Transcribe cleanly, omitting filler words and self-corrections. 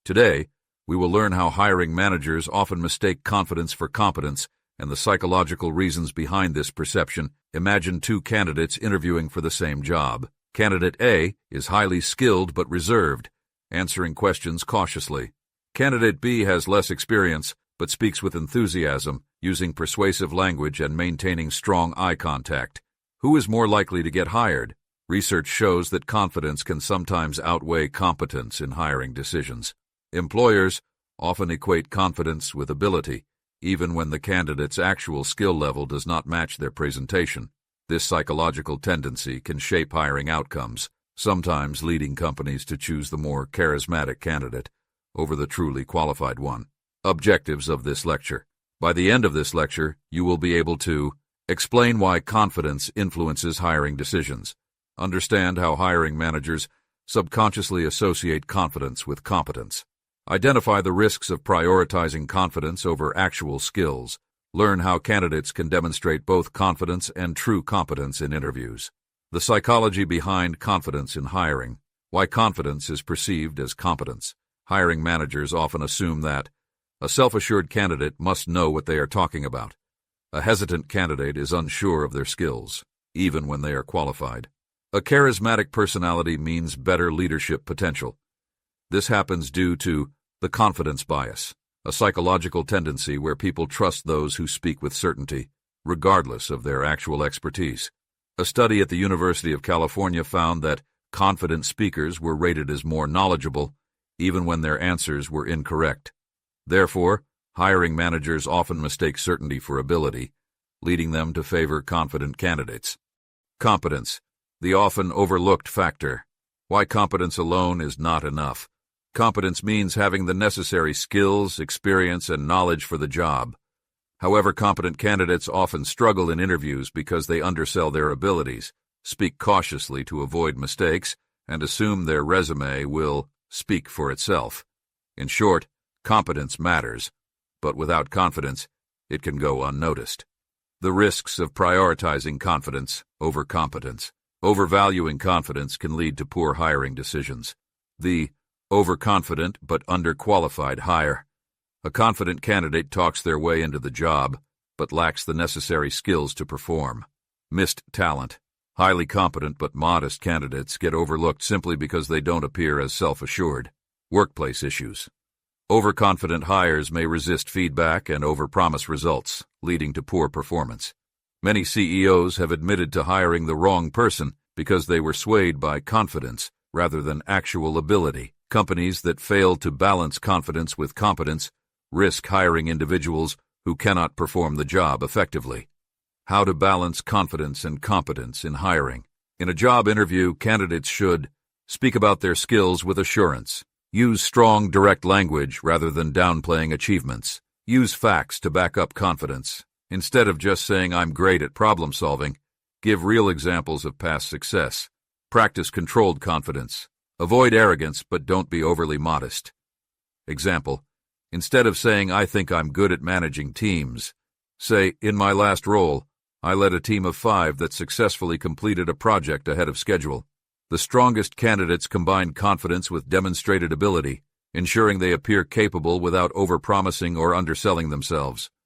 Today, we will learn how hiring managers often mistake confidence for competence and the psychological reasons behind this perception. Imagine two candidates interviewing for the same job. Candidate A is highly skilled but reserved, answering questions cautiously. Candidate B has less experience but speaks with enthusiasm, using persuasive language and maintaining strong eye contact. Who is more likely to get hired? Research shows that confidence can sometimes outweigh competence in hiring decisions. Employers often equate confidence with ability, even when the candidate's actual skill level does not match their presentation. This psychological tendency can shape hiring outcomes, sometimes leading companies to choose the more charismatic candidate over the truly qualified one. Objectives of this lecture. By the end of this lecture, you will be able to explain why confidence influences hiring decisions, understand how hiring managers subconsciously associate confidence with competence, identify the risks of prioritizing confidence over actual skills, learn how candidates can demonstrate both confidence and true competence in interviews, the psychology behind confidence in hiring, why confidence is perceived as competence. Hiring managers often assume that a self-assured candidate must know what they are talking about. A hesitant candidate is unsure of their skills, even when they are qualified. A charismatic personality means better leadership potential. This happens due to the confidence bias, a psychological tendency where people trust those who speak with certainty, regardless of their actual expertise. A study at the University of California found that confident speakers were rated as more knowledgeable, even when their answers were incorrect. Therefore, hiring managers often mistake certainty for ability, leading them to favor confident candidates. Competence, the often overlooked factor. Why competence alone is not enough. Competence means having the necessary skills, experience, and knowledge for the job. However, competent candidates often struggle in interviews because they undersell their abilities, speak cautiously to avoid mistakes, and assume their resume will speak for itself. In short, competence matters, but without confidence, it can go unnoticed. The risks of prioritizing confidence over competence. Overvaluing confidence can lead to poor hiring decisions. The overconfident but underqualified hire. A confident candidate talks their way into the job, but lacks the necessary skills to perform. Missed talent. Highly competent but modest candidates get overlooked simply because they don't appear as self-assured. Workplace issues. Overconfident hires may resist feedback and overpromise results, leading to poor performance. Many CEOs have admitted to hiring the wrong person because they were swayed by confidence rather than actual ability. Companies that fail to balance confidence with competence risk hiring individuals who cannot perform the job effectively. How to balance confidence and competence in hiring. In a job interview, candidates should speak about their skills with assurance. Use strong, direct language rather than downplaying achievements. Use facts to back up confidence. Instead of just saying, "I'm great at problem solving," give real examples of past success. Practice controlled confidence. Avoid arrogance, but don't be overly modest. Example, instead of saying, "I think I'm good at managing teams," say, "In my last role, I led a team of 5 that successfully completed a project ahead of schedule." The strongest candidates combine confidence with demonstrated ability, ensuring they appear capable without overpromising or underselling themselves.